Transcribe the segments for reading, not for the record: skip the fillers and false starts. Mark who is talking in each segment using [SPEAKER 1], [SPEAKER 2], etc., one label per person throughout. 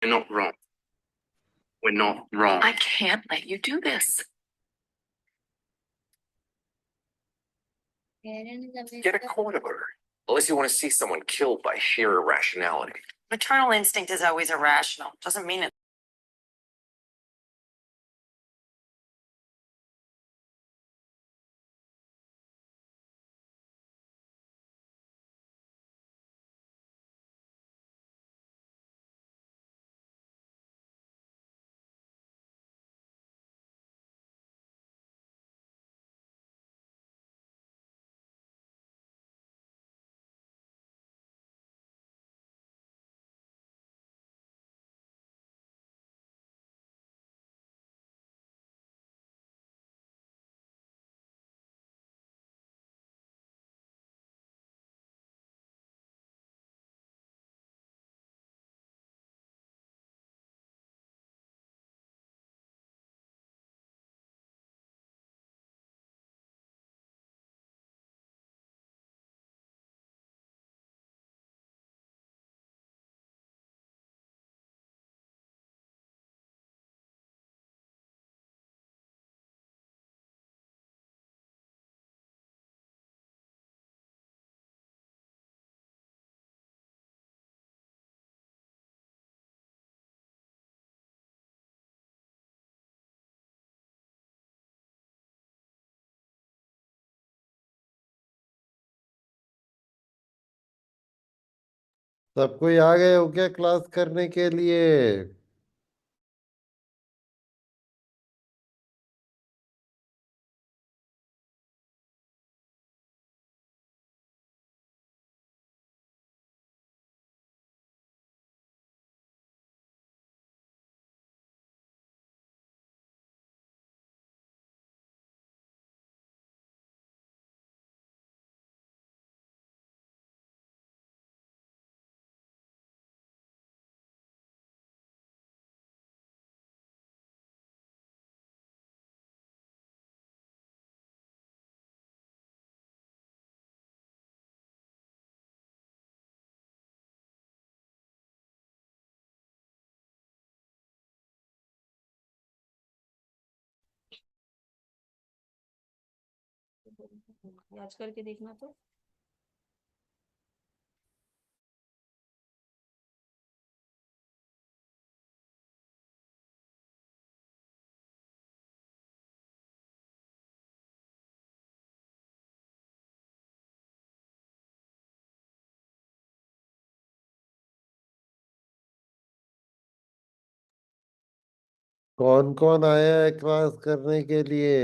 [SPEAKER 1] We're not wrong. We're not wrong.
[SPEAKER 2] I can't let you do this.
[SPEAKER 3] Get a court order. Unless you want to see someone killed by sheer irrationality.
[SPEAKER 2] Maternal instinct is always irrational. Doesn't mean it.
[SPEAKER 4] सब कोई आ गए हो क्या class करने के लिए?
[SPEAKER 5] आज करके देखना तो।
[SPEAKER 4] कौन कौन आया है क्लास करने के लिए?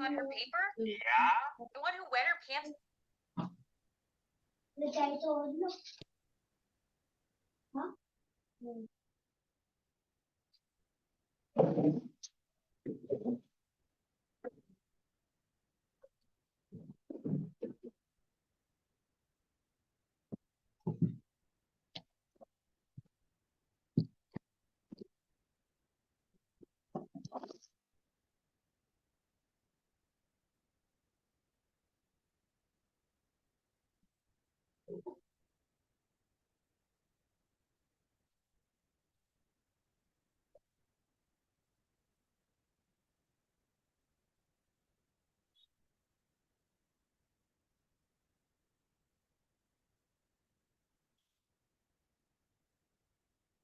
[SPEAKER 2] On her paper? Yeah. The one who wet her pants.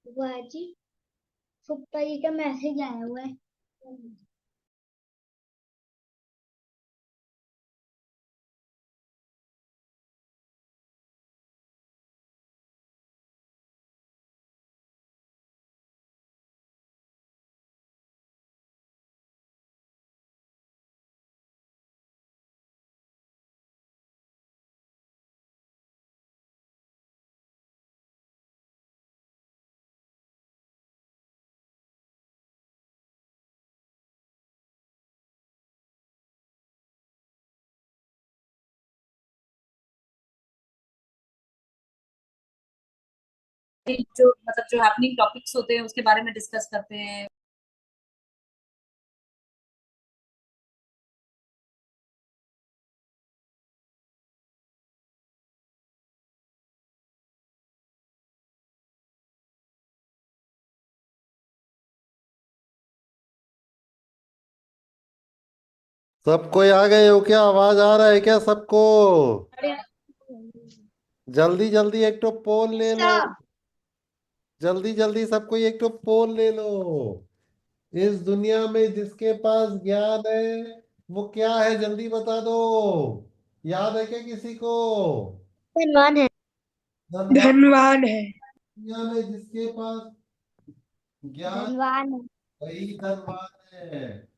[SPEAKER 6] वाह जी, फुप्पा जी का मैसेज आया हुआ है।
[SPEAKER 5] जो मतलब जो हैपनिंग टॉपिक्स होते हैं उसके बारे में डिस्कस करते हैं।
[SPEAKER 4] सब कोई आ गए हो क्या? आवाज आ रहा है क्या सबको? जल्दी जल्दी एक तो पोल ले लो। जल्दी जल्दी सबको एक तो पोल ले लो। इस दुनिया में जिसके पास ज्ञान है वो क्या है, जल्दी बता दो। याद है क्या किसी को?
[SPEAKER 6] धनवान है।
[SPEAKER 4] धनवान।
[SPEAKER 6] धनवान है।
[SPEAKER 4] दुनिया में जिसके पास ज्ञान,
[SPEAKER 6] धनवान है।
[SPEAKER 4] वही धनवान है।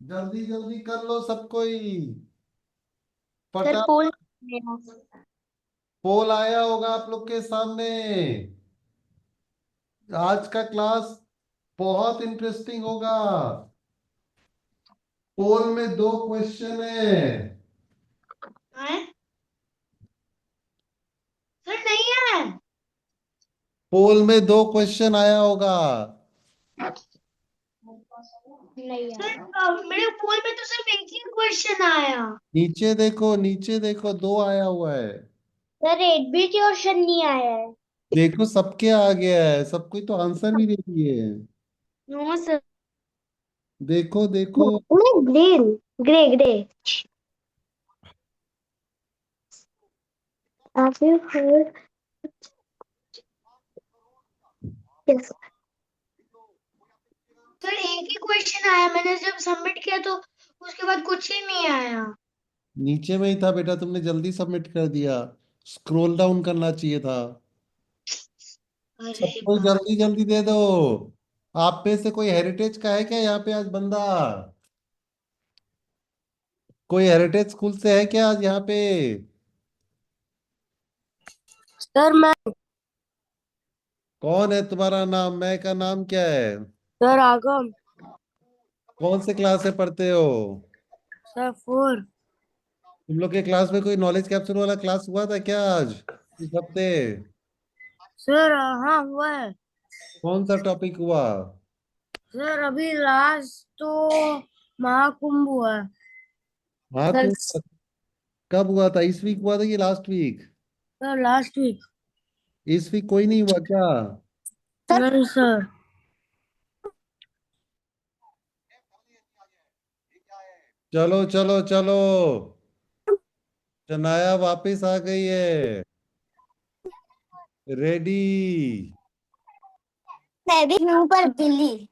[SPEAKER 4] जल्दी जल्दी कर लो सब कोई।
[SPEAKER 6] सर
[SPEAKER 4] फटा
[SPEAKER 6] पोल।
[SPEAKER 4] पोल आया होगा आप लोग के सामने। आज का क्लास बहुत इंटरेस्टिंग होगा। पोल में दो क्वेश्चन है।
[SPEAKER 6] हैं? सर नहीं है।
[SPEAKER 4] पोल में दो क्वेश्चन आया होगा।
[SPEAKER 6] नहीं है सर, मेरे पोल में तो सिर्फ एक ही क्वेश्चन आया।
[SPEAKER 4] नीचे देखो, नीचे देखो, दो आया हुआ है।
[SPEAKER 6] सर एक भी क्वेश्चन नहीं आया है।
[SPEAKER 4] देखो सबके आ गया है, सब कोई तो आंसर भी दे दिए।
[SPEAKER 6] No sir.
[SPEAKER 4] देखो देखो।
[SPEAKER 6] Green. Grey grey. Have you heard? Yes. Sir एक ही क्वेश्चन आया, मैंने जब सबमिट किया तो उसके बाद कुछ ही नहीं आया।
[SPEAKER 4] नीचे में ही था बेटा, तुमने जल्दी सबमिट कर दिया। स्क्रॉल डाउन करना चाहिए था।
[SPEAKER 6] अरे
[SPEAKER 4] सबको
[SPEAKER 6] बाप।
[SPEAKER 4] जल्दी जल्दी दे दो। आप में से कोई हेरिटेज का है क्या यहाँ पे आज बंदा? कोई हेरिटेज स्कूल से है क्या आज यहाँ पे?
[SPEAKER 7] सर मैं
[SPEAKER 4] कौन है तुम्हारा नाम? मैं का नाम क्या है?
[SPEAKER 7] सर आगम।
[SPEAKER 4] कौन से क्लास से पढ़ते हो?
[SPEAKER 7] सर 4।
[SPEAKER 4] तुम लोग के क्लास में कोई नॉलेज कैप्चर वाला क्लास हुआ था क्या आज इस हफ्ते?
[SPEAKER 7] सर हाँ हुआ है।
[SPEAKER 4] कौन सा टॉपिक हुआ?
[SPEAKER 7] सर अभी लास्ट तो महाकुंभ हुआ है।
[SPEAKER 4] हाँ
[SPEAKER 7] सर
[SPEAKER 4] कब हुआ था? इस वीक हुआ था कि last week?
[SPEAKER 7] Sir last week.
[SPEAKER 4] इस वीक कोई नहीं हुआ क्या?
[SPEAKER 7] नहीं सर।
[SPEAKER 4] चलो चलो चलो, शनाया वापस आ गई है। रेडी?
[SPEAKER 6] मैं भी हूँ पर बिल्ली।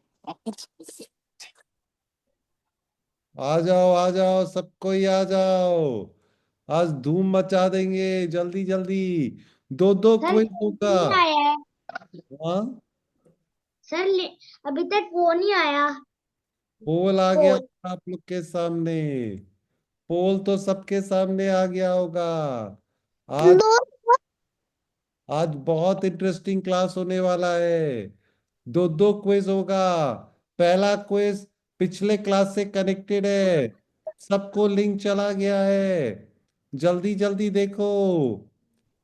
[SPEAKER 4] आ जाओ सब कोई आ जाओ। आज धूम मचा देंगे। जल्दी जल्दी। दो दो
[SPEAKER 6] सर
[SPEAKER 4] क्विज होगा।
[SPEAKER 6] नहीं आया है।
[SPEAKER 4] हाँ,
[SPEAKER 6] सर अभी तक वो नहीं आया।
[SPEAKER 4] पोल आ गया
[SPEAKER 6] पोल।
[SPEAKER 4] होगा आप लोग के सामने। पोल तो सबके सामने आ गया होगा। आज
[SPEAKER 6] दो।
[SPEAKER 4] आज बहुत इंटरेस्टिंग क्लास होने वाला है। दो दो क्विज होगा। पहला क्विज पिछले क्लास से कनेक्टेड है। सबको लिंक चला गया है। जल्दी जल्दी देखो,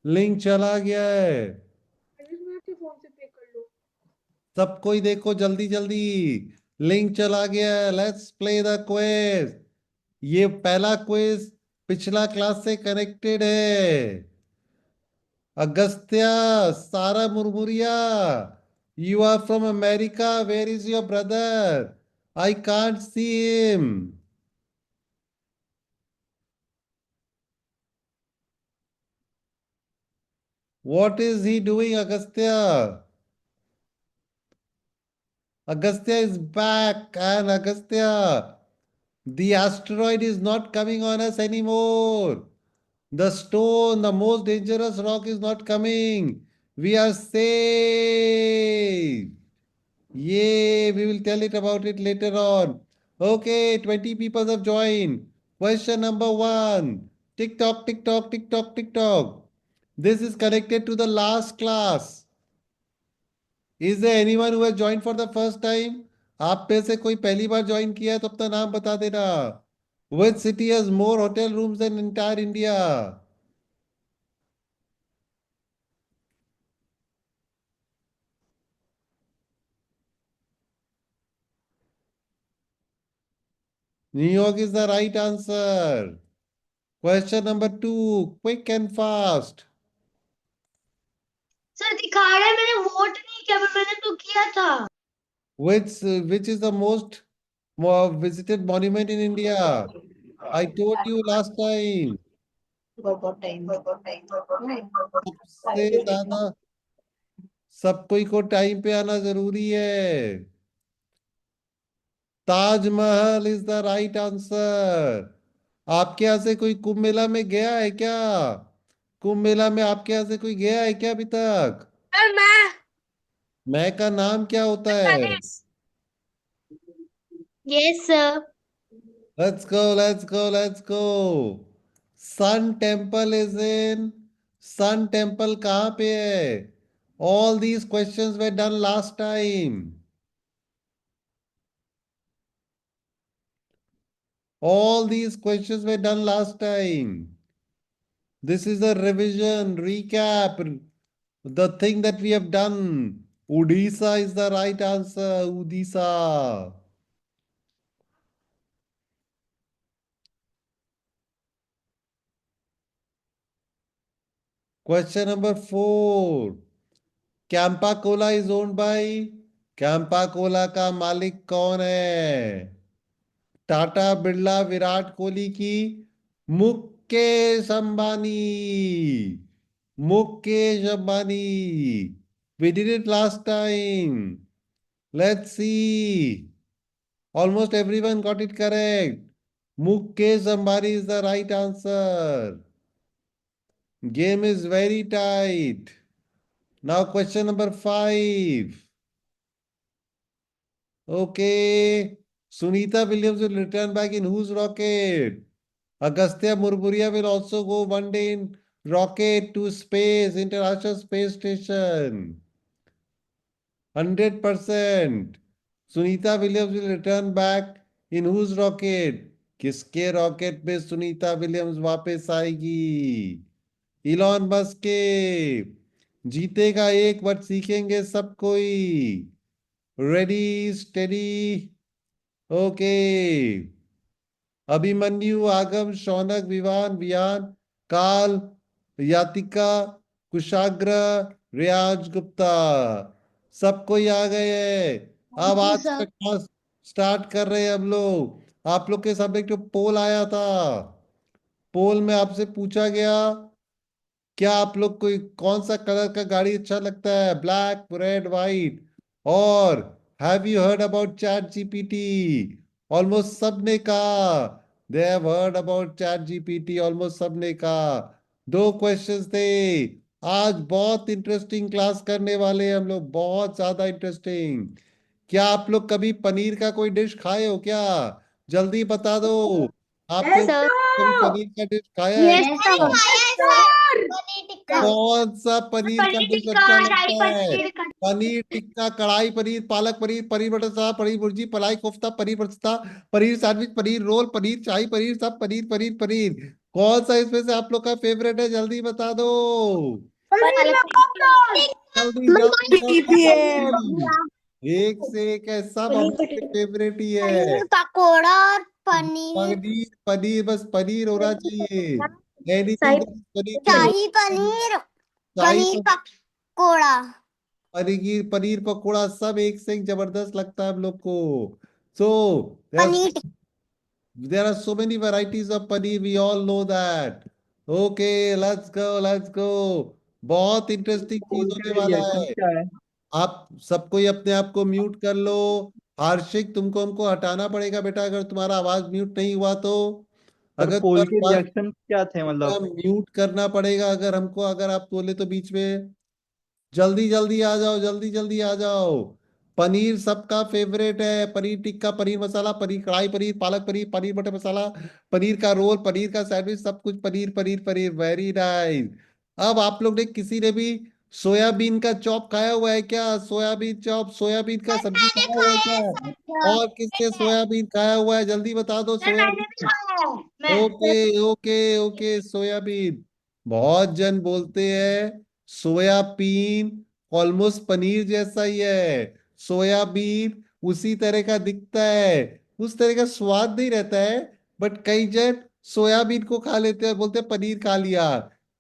[SPEAKER 4] लिंक चला गया है। सबको ही देखो जल्दी जल्दी। लिंक चला गया है। Let's play the quiz. ये पहला क्विज पिछला क्लास से कनेक्टेड है। अगस्त्या, सारा मुरमुरिया, you are from America. Where is your brother? I can't see him. What is he doing, Agastya? Agastya is back, and Agastya, the asteroid is not coming on us anymore. The stone, the most dangerous rock is not coming. We are safe. Yay, we will tell it about it later on. Okay, 20 people have joined. Question number 1. Tick tock, tick tock, tick tock, tick tock. This is connected to the last class. Is there anyone who has joined for the first time? आप पे से कोई पहली बार join किया है तो अपना नाम बता देना. Which city has more hotel rooms than entire India? New York is the right answer. Question number 2. Quick and fast.
[SPEAKER 6] Sir दिखा रहा है मैंने वोट नहीं किया पर मैंने तो किया था.
[SPEAKER 4] Which is the most visited monument in India? I told you last time. सबसे ज्यादा सब कोई को टाइम पे आना जरूरी है. Taj Mahal is the right answer. आपके यहाँ से कोई कुंभ मेला में गया है क्या? कुंभ मेला में आपके यहाँ से कोई गया है क्या अभी तक? मैं का नाम क्या होता है?
[SPEAKER 6] Yes sir.
[SPEAKER 4] Let's go, let's go, let's go. Sun Temple is in. Sun Temple कहाँ पे है? All these questions were done last time. All these questions were done last time. This is a revision, recap, the thing that we have done. Odisha is the right answer. Odisha. Question number 4. Campa Cola is owned by. Campa Cola का मालिक कौन है? टाटा, बिरला, विराट कोहली की Mukesh Ambani. Mukesh Ambani. We did it last time. Let's see. Almost everyone got it correct. Mukesh Ambani is the right answer. Game is very tight. Now question number 5. Okay. Sunita Williams will return back in whose rocket? Agastya Murburia will also go one day in rocket to space, International Space Station. 100%. Sunita Williams will return back in whose rocket? किसके rocket में Sunita Williams वापस आएगी? Elon Musk के. जीतेगा एक word सीखेंगे सब कोई. Ready steady. ओके. अभिमन्यु, आगम, शौनक, विवान, वियान, काल, यातिका, कुशाग्र, रियाज गुप्ता. सब कोई आ गए हैं. अब आज का क्लास स्टार्ट कर रहे हैं हम लोग. आप लोग के सामने एक जो पोल आया था. पोल में आपसे पूछा गया क्या आप लोग कोई कौन सा कलर का गाड़ी अच्छा लगता है? Black, red, white. और have you heard about ChatGPT? Almost सबने कहा they have heard about ChatGPT. Almost सबने कहा. 2 क्वेश्चंस थे. आज बहुत इंटरेस्टिंग क्लास करने वाले हैं हम लोग. बहुत ज्यादा इंटरेस्टिंग. क्या आप लोग कभी पनीर का कोई डिश खाए हो क्या? जल्दी बता दो. आपने कभी पनीर का डिश खाया है? कौन सा पनीर का
[SPEAKER 6] पनीर
[SPEAKER 4] डिश
[SPEAKER 6] टिक्का,
[SPEAKER 4] अच्छा
[SPEAKER 6] शाही
[SPEAKER 4] लगता है?
[SPEAKER 6] पनीर का.
[SPEAKER 4] पनीर टिक्का, कढ़ाई पनीर, पालक पनीर, पनीर बटर मसाला, पनीर भुर्जी, मलाई कोफ्ता, पनीर बरस्ता, पनीर सैंडविच, पनीर रोल, पनीर शाही पनीर, सब पनीर पनीर पनीर. कौन सा इसमें से आप लोग का फेवरेट है? जल्दी बता दो. जल्दी जल्दी जल्दी. एक से एक है. सब हमारे फेवरेट ही है.
[SPEAKER 7] पकोड़ा और पनीर,
[SPEAKER 4] पनीर पनीर बस पनीर होना चाहिए. एनीथिंग पनीर.
[SPEAKER 7] शाही पनीर,
[SPEAKER 4] शाही
[SPEAKER 7] पनीर पकोड़ा.
[SPEAKER 4] पनीर पकोड़ा सब एक से एक जबरदस्त लगता है हम लोग को. सो
[SPEAKER 7] paneer
[SPEAKER 4] there are so many varieties of paneer. We all know that. Okay, let's go. बहुत इंटरेस्टिंग चीज होने वाला है।
[SPEAKER 8] क्या है?
[SPEAKER 4] आप सबको ही अपने आप को म्यूट कर लो। हर्षिक, तुमको हमको हटाना पड़ेगा बेटा, अगर तुम्हारा आवाज म्यूट नहीं हुआ तो।
[SPEAKER 8] सर
[SPEAKER 4] अगर
[SPEAKER 8] पोल के
[SPEAKER 4] तुम्हारा
[SPEAKER 8] रिएक्शन क्या थे मतलब?
[SPEAKER 4] म्यूट करना पड़ेगा अगर हमको, अगर आप बोले तो बीच में। जल्दी जल्दी आ जाओ, जल्दी जल्दी आ जाओ। पनीर सबका फेवरेट है, पनीर टिक्का, पनीर मसाला, पनीर कढ़ाई पनीर, पालक पनीर, पनीर बटर मसाला, पनीर का रोल, पनीर का सैंडविच, सब कुछ पनीर पनीर पनीर, वेरी नाइस। अब आप लोग ने किसी ने भी सोयाबीन का चॉप खाया हुआ है क्या? सोयाबीन चॉप, सोयाबीन का सब्जी
[SPEAKER 6] मैंने
[SPEAKER 4] खाया हुआ है
[SPEAKER 6] खाया
[SPEAKER 4] क्या?
[SPEAKER 6] है।
[SPEAKER 4] और किसने सोयाबीन खाया हुआ है? जल्दी बता दो
[SPEAKER 6] सर मैंने भी
[SPEAKER 4] सोयाबीन।
[SPEAKER 6] खाया है। मैं
[SPEAKER 4] ओके ओके ओके, सोयाबीन। बहुत जन बोलते हैं सोयाबीन ऑलमोस्ट पनीर जैसा ही है। सोयाबीन उसी तरह का दिखता है, उस तरह का स्वाद नहीं रहता है। बट कई जन सोयाबीन को खा लेते हैं, बोलते हैं पनीर खा लिया।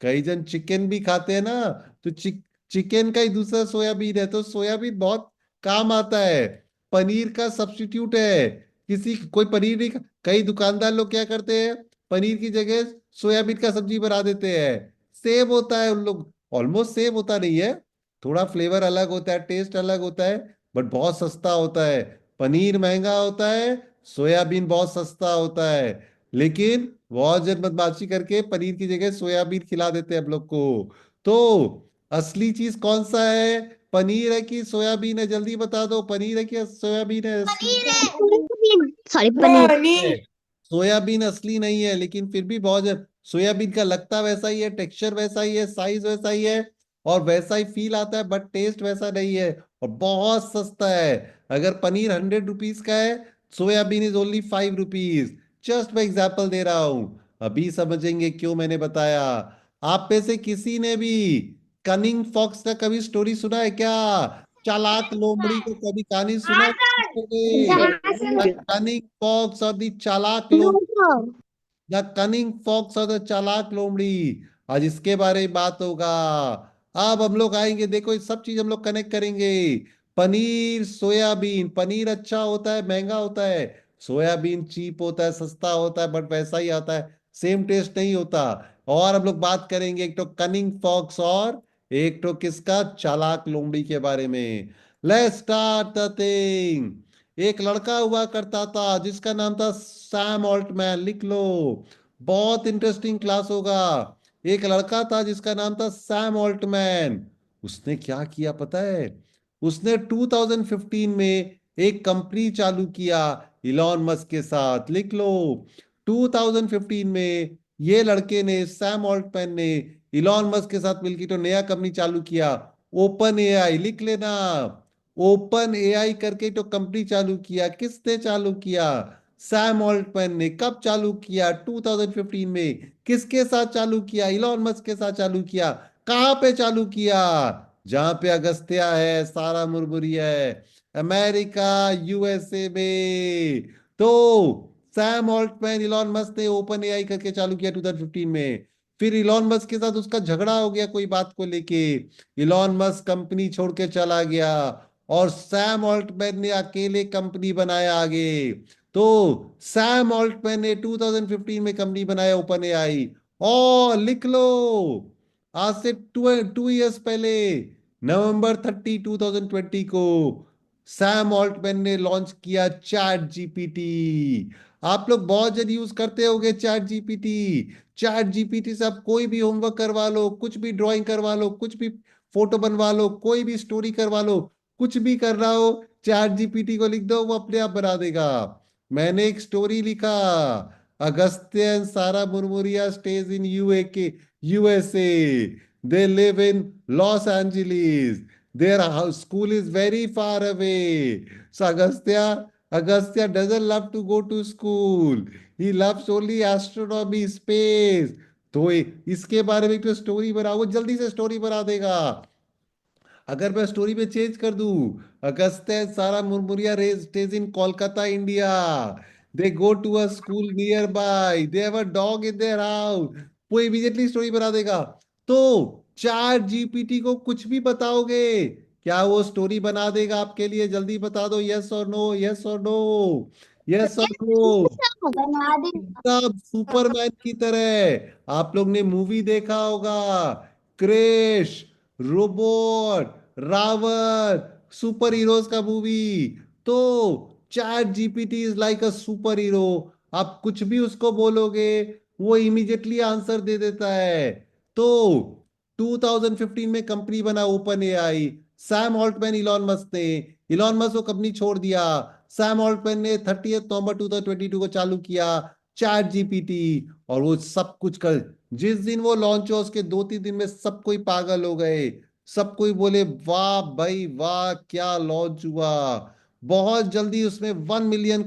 [SPEAKER 4] कई जन चिकन भी खाते हैं ना, तो चिकन का ही दूसरा सोयाबीन है। तो सोयाबीन बहुत काम आता है, पनीर का सब्स्टिट्यूट है। किसी कोई पनीर नहीं कई दुकानदार लोग क्या करते हैं, पनीर की जगह सोयाबीन का सब्जी बना देते हैं। सेम होता है उन लोग, ऑलमोस्ट सेम होता नहीं है, थोड़ा फ्लेवर अलग होता है, टेस्ट अलग होता है। बट बहुत सस्ता होता है। पनीर महंगा होता है, सोयाबीन बहुत सस्ता होता है। लेकिन बहुत जन बदमाशी करके पनीर की जगह सोयाबीन खिला देते हैं हम लोग को। तो असली चीज कौन सा है? पनीर है कि सोयाबीन है? जल्दी बता दो, पनीर है कि सोयाबीन है असली?
[SPEAKER 6] पनीर है।
[SPEAKER 7] सॉरी पनीर।
[SPEAKER 4] है। सोयाबीन असली नहीं है, लेकिन फिर भी बहुत सोयाबीन का लगता वैसा ही है, टेक्सचर वैसा ही है, साइज वैसा ही है, और वैसा ही फील आता है, बट टेस्ट वैसा नहीं है। और बहुत सस्ता है। अगर पनीर 100 रुपीज का है, soybean is only 5 rupees. Just मैं एग्जाम्पल दे रहा हूं, अभी समझेंगे क्यों मैंने बताया। आप में से किसी ने भी कनिंग फॉक्स का कभी स्टोरी सुना है क्या? चालाक लोमड़ी को कभी कहानी सुना
[SPEAKER 6] हाँ
[SPEAKER 4] है
[SPEAKER 6] सर।
[SPEAKER 4] किसी
[SPEAKER 6] हाँ
[SPEAKER 4] ने?
[SPEAKER 6] सर।
[SPEAKER 4] कनिंग फॉक्स और द चालाक लोमड़ी, द कनिंग फॉक्स और द चालाक लोमड़ी। आज इसके बारे में बात होगा। अब हम लोग आएंगे, देखो ये सब चीज हम लोग कनेक्ट करेंगे। पनीर, सोयाबीन, पनीर अच्छा होता है, महंगा होता है। सोयाबीन चीप होता है, सस्ता होता है, बट वैसा ही आता है, सेम टेस्ट नहीं होता। और हम लोग बात करेंगे एक तो कनिंग फॉक्स और एक तो किसका, चालाक लोमड़ी के बारे में। Let's start the thing. एक लड़का हुआ करता था जिसका नाम था सैम ऑल्टमैन, लिख लो, बहुत इंटरेस्टिंग क्लास होगा। एक लड़का था जिसका नाम था सैम ऑल्टमैन। उसने क्या किया पता है? उसने 2015 में एक कंपनी चालू किया इलॉन मस्क के साथ, लिख लो। 2015 में ये लड़के ने, सैम ऑल्टमैन ने इलॉन मस्क के साथ मिलकर तो नया कंपनी चालू किया, ओपन एआई, लिख लेना। ओपन एआई करके तो कंपनी चालू किया। किसने चालू किया? सैम ऑल्टमैन ने। कब चालू किया? 2015 में। किसके साथ चालू किया? इलॉन मस्क के साथ चालू किया। कहां पे चालू किया? जहां पे अगस्त्या है, सारा मुरमुरी है, अमेरिका, यूएसए में। तो सैम ऑल्टमैन, इलॉन मस्क ने ओपन एआई करके चालू किया 2015 में। फिर इलॉन मस्क के साथ उसका झगड़ा हो गया कोई बात को लेके, इलॉन मस्क कंपनी छोड़ के चला गया, और सैम ऑल्टमैन ने अकेले कंपनी बनाया आगे। तो सैम ऑल्टमैन ने 2015 में कंपनी बनाया ओपन एआई। और लिख लो, आज से 2 इयर्स पहले, नवंबर 30 2020 को सैम ऑल्टमैन ने लॉन्च किया चैट जीपीटी। आप लोग बहुत जन यूज करते होगे चैट जीपीटी। चैट जीपीटी से आप कोई भी होमवर्क करवा लो, कुछ भी ड्राइंग करवा लो, कुछ भी फोटो बनवा लो, कोई भी स्टोरी करवा लो, कुछ भी कर रहा हो, चैट जीपीटी को लिख दो, वो अपने आप बना देगा। मैंने एक स्टोरी लिखा, Agastyan Sara Murmuria stays in UK USA, they live in Los Angeles, their house, school is very far away. So Agastya doesn't love to go to school. He loves only astronomy, space. तो इसके बारे में एक स्टोरी बना, वो जल्दी से स्टोरी बना देगा। अगर मैं स्टोरी में चेंज कर दूं, Agastya Sara Murmuria stays in Kolkata India, they go to a school nearby, they have a dog in their house, वो इमीडिएटली स्टोरी बना देगा। तो चैट जीपीटी को कुछ भी बताओगे, क्या वो स्टोरी बना देगा आपके लिए? जल्दी बता दो, यस और नो, यस और नो, यस और नो।
[SPEAKER 6] बना दे।
[SPEAKER 4] एकदम सुपरमैन की तरह। आप लोग ने मूवी देखा होगा, Krrish, Robot, Raavan, super heroes का मूवी। तो ChatGPT is like a super hero. आप कुछ भी उसको बोलोगे वो इमीडिएटली आंसर दे देता है। तो 2015 में कंपनी बना open AI. Sam Altman Elon Musk ने, इलॉन मस्क को कंपनी छोड़ दिया, सैम ऑल्टमैन ने 30 नवंबर 2022 को चालू किया चैट जीपीटी। और वो सब कुछ कर, जिस दिन वो लॉन्च हुआ उसके 2-3 दिन में सब कोई पागल हो गए। सब कोई बोले वाह भाई वाह क्या लॉन्च हुआ। बहुत जल्दी उसमें 1 मिलियन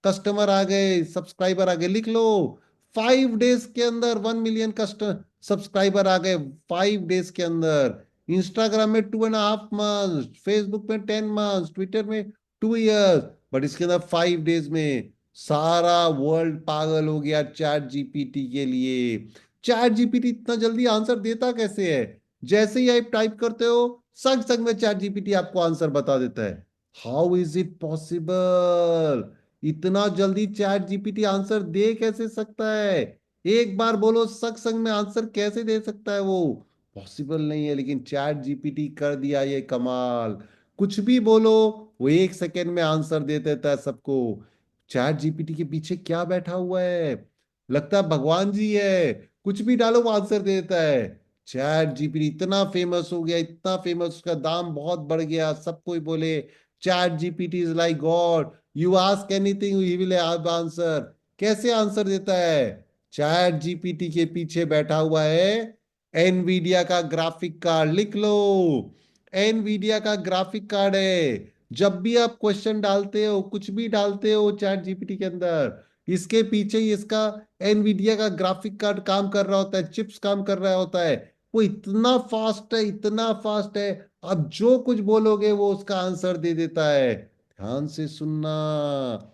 [SPEAKER 4] कस्टमर आ गए, सब्सक्राइबर आ गए। लिख लो, 5 डेज के अंदर 1 मिलियन कस्टमर सब्सक्राइबर आ गए, 5 डेज के अंदर। इंस्टाग्राम में 2.5 मंथ, फेसबुक में 10 मंथ, ट्विटर में 2 इयर्स, बट इसके अंदर 5 डेज में सारा वर्ल्ड पागल हो गया चैट जीपीटी के लिए। चैट जीपीटी इतना जल्दी आंसर देता कैसे है? जैसे ही आप टाइप करते हो संग संग में चैट जीपीटी आपको आंसर बता देता है। How is it possible? इतना जल्दी चैट जीपीटी आंसर दे कैसे सकता है? एक बार बोलो संग संग में आंसर कैसे दे सकता है वो? पॉसिबल नहीं है, लेकिन चैट जीपीटी कर दिया ये कमाल। कुछ भी बोलो वो 1 सेकेंड में आंसर दे देता है सबको। चैट जीपीटी के पीछे क्या बैठा हुआ है? लगता है भगवान जी है। कुछ भी डालो वो आंसर दे देता है। चैट जीपीटी इतना फेमस हो गया, इतना फेमस, उसका दाम बहुत बढ़ गया। सब कोई बोले chat GPT is like God, you ask anything he will have answer. कैसे आंसर देता है? चैट जीपीटी के पीछे बैठा हुआ है एनवीडिया का ग्राफिक कार्ड। लिख लो, एनवीडिया का ग्राफिक कार्ड है। जब भी आप क्वेश्चन डालते हो, कुछ भी डालते हो चैट जीपीटी के अंदर, इसके पीछे ही इसका एनवीडिया का ग्राफिक कार्ड काम कर रहा होता है, चिप्स काम कर रहा होता है। वो इतना फास्ट है, इतना फास्ट है, आप जो कुछ बोलोगे वो उसका आंसर दे देता है। ध्यान से सुनना,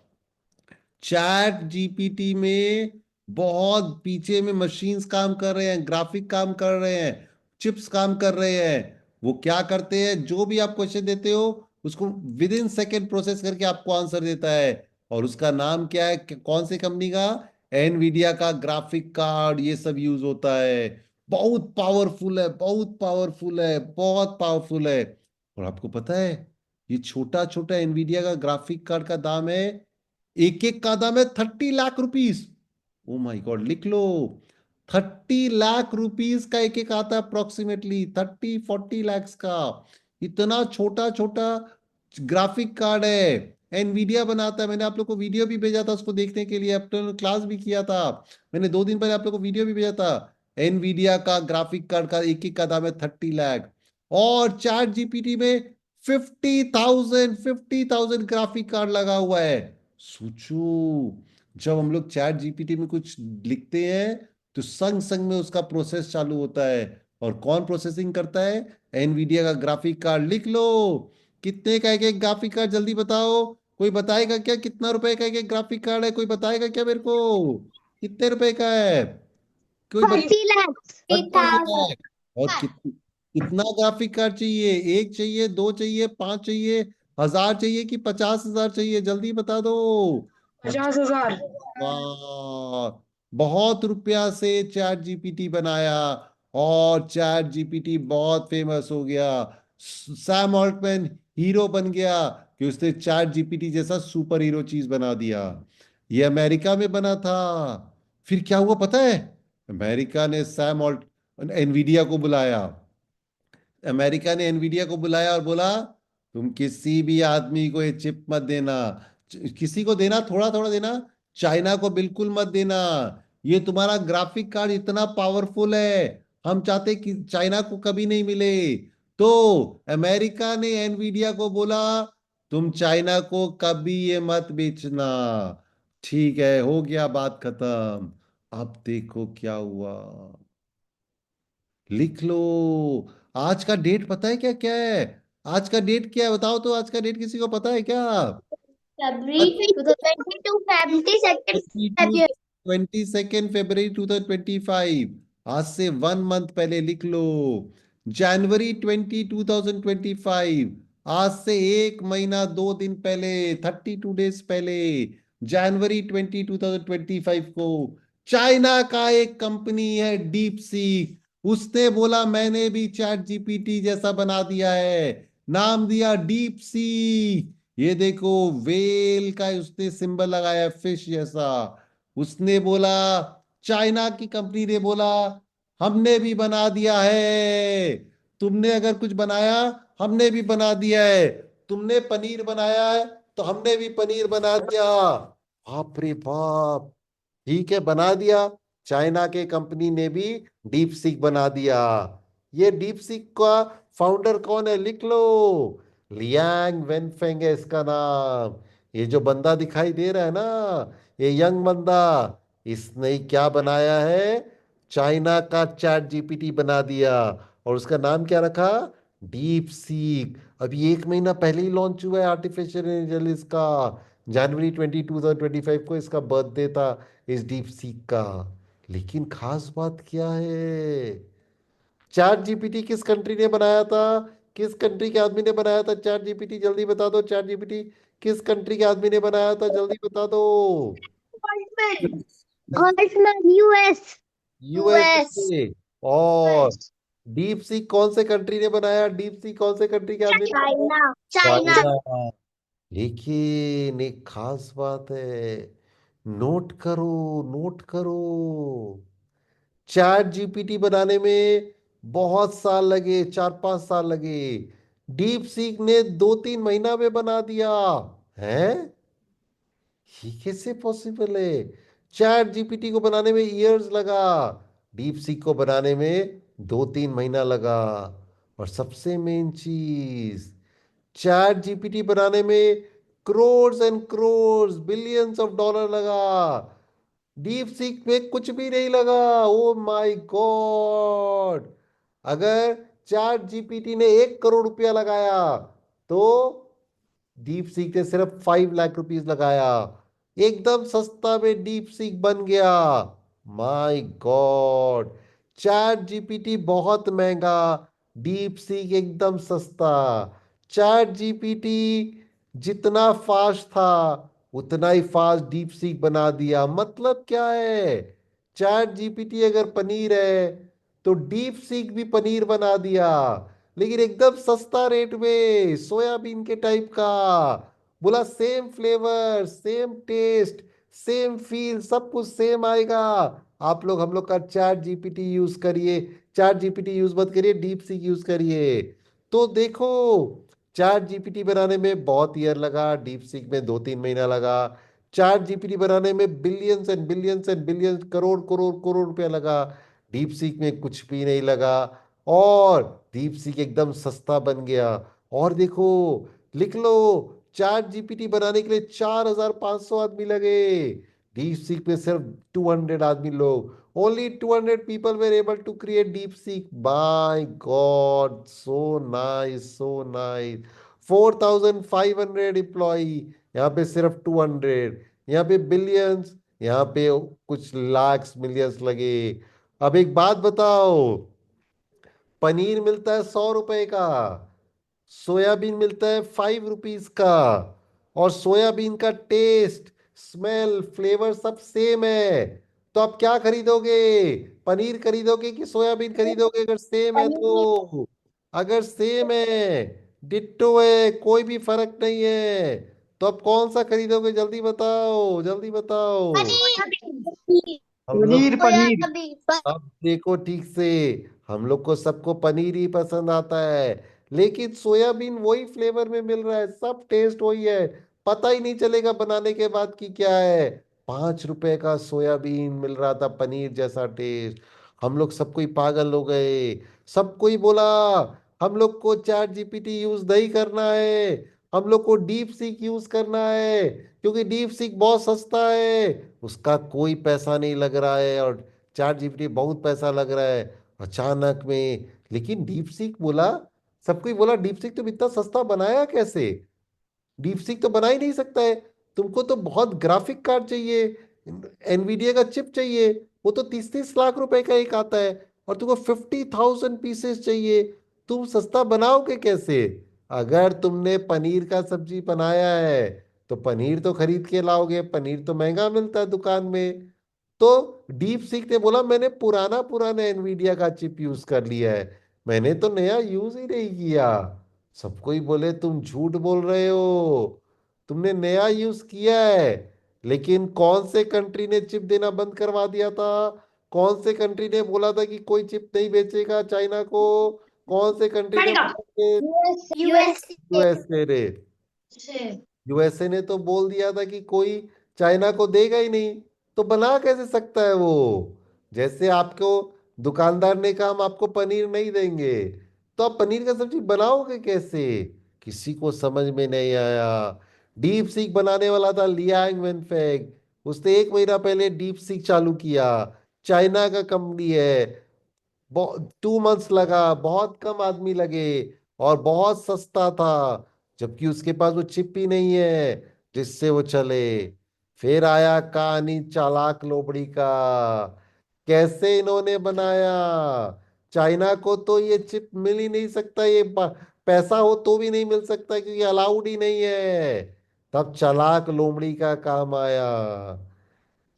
[SPEAKER 4] चैट जीपीटी में बहुत पीछे में मशीन्स काम कर रहे हैं, ग्राफिक काम कर रहे हैं, चिप्स काम कर रहे हैं। वो क्या करते हैं, जो भी आप क्वेश्चन देते हो उसको विद इन सेकेंड प्रोसेस करके आपको आंसर देता है। और उसका नाम क्या है, कौन सी कंपनी का? एनवीडिया का ग्राफिक कार्ड ये सब यूज होता है। बहुत पावरफुल है, बहुत पावरफुल है, बहुत पावरफुल है। और आपको पता है ये छोटा छोटा एनवीडिया का ग्राफिक कार्ड का दाम है, एक एक का दाम है 30 lakh rupees. Oh my God, लिख लो, 30 लाख रुपीस का एक एक आता है, अप्रोक्सीमेटली 30-40 लैक्स का। इतना छोटा छोटा ग्राफिक कार्ड है, एनवीडिया बनाता है। मैंने आप लोग को वीडियो भी भेजा था उसको देखने के लिए, अपने क्लास भी किया था। मैंने 2 दिन पहले आप लोग को वीडियो भी भेजा था। एनवीडिया का ग्राफिक कार्ड का एक एक का दाम है 30 लाख। और चैट जीपीटी में 50,000 ग्राफिक कार्ड लगा हुआ है। सोचो, जब हम लोग चैट जीपीटी में कुछ लिखते हैं तो संग संग में उसका प्रोसेस चालू होता है। और कौन प्रोसेसिंग करता है? एनवीडिया का ग्राफिक कार्ड। लिख लो, कितने का एक एक ग्राफिक कार्ड, जल्दी बताओ। कोई बताएगा क्या कितना रुपए का एक एक ग्राफिक कार्ड है? कोई बताएगा क्या मेरे को? कितने रुपए का है? कोई
[SPEAKER 7] 30 lakhs.
[SPEAKER 4] 30 लाख। और कितना ग्राफिक कार्ड चाहिए? एक चाहिए, दो चाहिए, 5 चाहिए, 1000 चाहिए कि 50,000 चाहिए? जल्दी बता दो।
[SPEAKER 2] 50,000।
[SPEAKER 4] वाह, बहुत रुपया से चैट जीपीटी बनाया और चैट जीपीटी बहुत फेमस हो गया। सैम ऑल्टमैन हीरो बन गया कि उसने चैट जीपीटी जैसा सुपर हीरो चीज बना दिया। ये अमेरिका में बना था। फिर क्या हुआ पता है? अमेरिका ने सैम ऑल्ट एनवीडिया को बुलाया। अमेरिका ने एनवीडिया को बुलाया और बोला तुम किसी भी आदमी को ये चिप मत देना। किसी को देना, थोड़ा थोड़ा देना, चाइना को बिल्कुल मत देना। ये तुम्हारा ग्राफिक कार्ड इतना पावरफुल है, हम चाहते कि चाइना को कभी नहीं मिले। तो अमेरिका ने एनवीडिया को बोला तुम चाइना को कभी ये मत बेचना। ठीक है, हो गया, बात खत्म। अब देखो क्या हुआ। लिख लो, आज का डेट पता है क्या क्या है? आज का डेट क्या है बताओ तो, आज का डेट किसी को पता है क्या?
[SPEAKER 6] February 2022, 22nd February.
[SPEAKER 4] 22 2025। आज से 1 मंथ पहले लिख लो, जनवरी 2025। आज से 1 महीना 2 दिन पहले, 32 डेज पहले, जनवरी 2025 को चाइना का एक कंपनी है डीप सीक, उसने बोला मैंने भी चैट जीपीटी जैसा बना दिया है, नाम दिया डीप सी। ये देखो वेल का उसने सिंबल लगाया, फिश जैसा। उसने बोला, चाइना की कंपनी ने बोला हमने भी बना दिया है, तुमने अगर कुछ बनाया हमने भी बना दिया है, तुमने पनीर बनाया है तो हमने भी पनीर बना दिया। बाप रे बाप, ठीक है बना दिया। चाइना के कंपनी ने भी डीप सीक बना दिया। ये डीप सीक का फाउंडर कौन है लिख लो, लियांग वेनफेंग है इसका नाम। ये जो बंदा दिखाई दे रहा है ना, ये यंग बंदा, इसने क्या बनाया है, चाइना का चैट जीपीटी बना दिया। और उसका नाम क्या रखा, डीप सीक। अभी 1 महीना पहले ही लॉन्च हुआ है आर्टिफिशियल इंटेलिजेंस का। जनवरी 2025 को इसका बर्थडे था, इस डीप सीक का। लेकिन खास बात क्या है, चैट जीपीटी किस कंट्री ने बनाया था, किस कंट्री के आदमी ने बनाया था चैट जीपीटी, जल्दी बता दो। चैट जीपीटी किस कंट्री के आदमी ने बनाया था, जल्दी बता दो।
[SPEAKER 7] Goldman US. यूएस।
[SPEAKER 4] यूएसए। और डीप सीक कौन से कंट्री ने बनाया, डीप सीक कौन से कंट्री के आदमी ने बनाया,
[SPEAKER 7] चाइना। चाइना।
[SPEAKER 4] चाइना। लेकिन एक खास बात है, नोट करो, नोट करो। चैट जीपीटी बनाने में बहुत साल लगे, 4-5 साल लगे। डीप सीक ने 2-3 महीना में बना दिया है। ये कैसे पॉसिबल है, चैट जीपीटी को बनाने में इयर्स लगा, डीप सीक को बनाने में 2-3 महीना लगा। और सबसे मेन चीज, चैट जीपीटी बनाने में crore and crore billions of dollar लगा, डीप सीक में कुछ भी नहीं लगा। ओ माय गॉड, अगर चैट जीपीटी ने 1 करोड़ रुपया लगाया तो डीप सीक ने सिर्फ 5 लाख रुपीस लगाया। एकदम सस्ता में डीप सीक बन गया। माय गॉड, चैट जीपीटी बहुत महंगा, डीप सीक एकदम सस्ता। चैट जीपीटी जितना फास्ट था उतना ही फास्ट डीप सीक बना दिया। मतलब क्या है, चैट जीपीटी अगर पनीर है तो डीप सीक भी पनीर बना दिया, लेकिन एकदम सस्ता रेट में, सोयाबीन के टाइप का। बोला same flavour, same taste, same feel, सब कुछ सेम आएगा। आप लोग हम लोग का चैट जीपीटी यूज करिए, चैट जीपीटी यूज मत करिए, डीप सीक यूज करिए। तो देखो, चैट जीपीटी बनाने में बहुत ईयर लगा, डीप सीक में 2-3 महीना लगा। चैट जीपीटी बनाने में billions and billions and billions, crore crore crore रुपया लगा, डीप सीक में कुछ भी नहीं लगा। और डीप सीक एकदम सस्ता बन गया। और देखो, लिख लो, चैट जीपीटी बनाने के लिए 4,500 आदमी लगे, डीप सीक में सिर्फ 200 आदमी लोग, only 200 people were able to create DeepSeek. My god, so nice, so nice. 4,500 employee, यहाँ पे सिर्फ 200, यहाँ पे बिलियंस, यहाँ पे कुछ लाख्स मिलियंस लगे। अब एक बात बताओ, पनीर मिलता है 100 रुपए का, सोयाबीन मिलता है 5 रुपीज का, और सोयाबीन का टेस्ट, स्मेल, फ्लेवर सब सेम है। तो आप क्या खरीदोगे, पनीर खरीदोगे कि सोयाबीन खरीदोगे, अगर सेम है
[SPEAKER 7] पनीर।
[SPEAKER 4] तो? अगर सेम है, डिट्टो है, कोई भी फर्क नहीं है, तो आप कौन सा खरीदोगे, जल्दी बताओ, जल्दी बताओ।
[SPEAKER 7] पनीर।
[SPEAKER 4] हम लोग,
[SPEAKER 8] पनीर पनीर।
[SPEAKER 7] सोयाबीन।
[SPEAKER 4] अब देखो ठीक से, हम लोग को सबको पनीर ही पसंद आता है, लेकिन सोयाबीन वही फ्लेवर में मिल रहा है, सब टेस्ट वही है, पता ही नहीं चलेगा बनाने के बाद कि क्या है। 5 रुपए का सोयाबीन मिल रहा था, पनीर जैसा टेस्ट। हम लोग सब कोई पागल हो गए, सब कोई बोला हम लोग को चैट जीपीटी यूज नहीं करना है, हम लोग को डीप सीक यूज करना है, क्योंकि डीप सीक बहुत सस्ता है, उसका कोई पैसा नहीं लग रहा है, और चैट जीपीटी बहुत पैसा लग रहा है अचानक में। लेकिन डीप सीक बोला, सबको ही बोला डीप सीक तुम इतना सस्ता बनाया कैसे, डीप सीक तो बना ही नहीं सकता है, तुमको तो बहुत ग्राफिक कार्ड चाहिए, एनवीडिया का चिप चाहिए, वो तो 30-30 लाख रुपए का एक आता है, और तुमको 50,000 पीसेस चाहिए, तुम सस्ता बनाओगे कैसे? अगर तुमने पनीर का सब्जी बनाया है तो पनीर तो खरीद के लाओगे, पनीर तो महंगा मिलता है दुकान में, तो डीप सीक ने बोला मैंने पुराना एनवीडिया का चिप यूज कर लिया है, मैंने तो नया यूज ही नहीं किया। सबको ही बोले तुम झूठ बोल रहे हो, तुमने नया यूज किया है। लेकिन कौन से कंट्री ने चिप देना बंद करवा दिया था? कौन से कंट्री ने बोला था कि कोई चिप नहीं बेचेगा चाइना को? कौन से कंट्री ने
[SPEAKER 6] यूएसए
[SPEAKER 4] यूएसए ने। यूएसए ने तो बोल दिया था कि कोई चाइना को देगा ही नहीं, तो बना कैसे सकता है वो? जैसे आपको दुकानदार ने कहा हम आपको पनीर नहीं देंगे, तो आप पनीर का सब्जी बनाओगे कैसे? किसी को समझ में नहीं आया। डीप सीक बनाने वाला था लियांग वेनफेंग, उसने 1 महीना पहले डीप सीक चालू किया। चाइना का कंपनी है, 2 मंथ्स लगा, बहुत कम आदमी लगे और बहुत सस्ता था, जबकि उसके पास वो चिप ही नहीं है जिससे वो चले। फिर आया कहानी चालाक लोमड़ी का। कैसे इन्होंने बनाया? चाइना को तो ये चिप मिल ही नहीं सकता, ये पैसा हो तो भी नहीं मिल सकता क्योंकि अलाउड ही नहीं है। तब चालाक लोमड़ी का काम आया।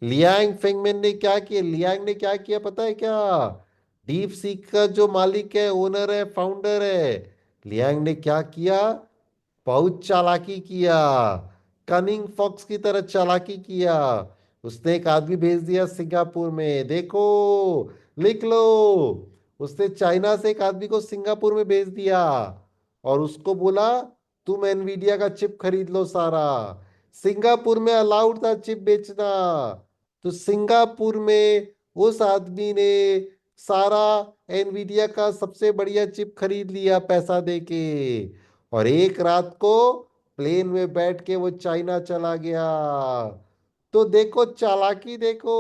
[SPEAKER 4] लियांग फेंगमेन ने क्या किया? लियांग ने क्या किया पता है क्या? डीप सीक का जो मालिक है, ओनर है, फाउंडर है, लियांग ने क्या किया? बहुत चालाकी किया, कनिंग फॉक्स की तरह चालाकी किया। उसने एक आदमी भेज दिया सिंगापुर में, देखो लिख लो। उसने चाइना से एक आदमी को सिंगापुर में भेज दिया और उसको बोला तुम एनवीडिया का चिप खरीद लो सारा। सिंगापुर में अलाउड था चिप बेचना, तो सिंगापुर में उस आदमी ने सारा एनवीडिया का सबसे बढ़िया चिप खरीद लिया पैसा देके, और एक रात को प्लेन में बैठ के वो चाइना चला गया। तो देखो चालाकी देखो,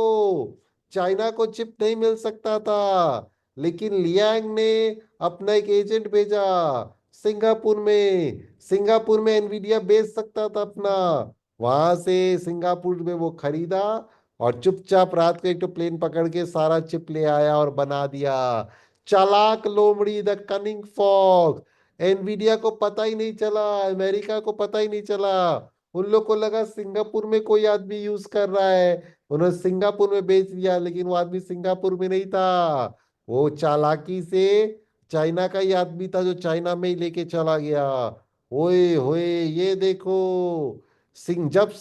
[SPEAKER 4] चाइना को चिप नहीं मिल सकता था, लेकिन लियांग ने अपना एक एजेंट भेजा सिंगापुर में। सिंगापुर में एनवीडिया बेच सकता था अपना, वहां से सिंगापुर में वो खरीदा और चुपचाप रात को एक तो प्लेन पकड़ के सारा चिप ले आया और बना दिया। चालाक लोमड़ी, द कनिंग फॉक्स। एनवीडिया को पता ही नहीं चला, अमेरिका को पता ही नहीं चला। उन लोग को लगा सिंगापुर में कोई आदमी यूज कर रहा है, उन्होंने सिंगापुर में बेच दिया, लेकिन वो आदमी सिंगापुर में नहीं था, वो चालाकी से चाइना का ही आदमी था जो चाइना में ही लेके चला गया। ओए होए, ये देखो, जब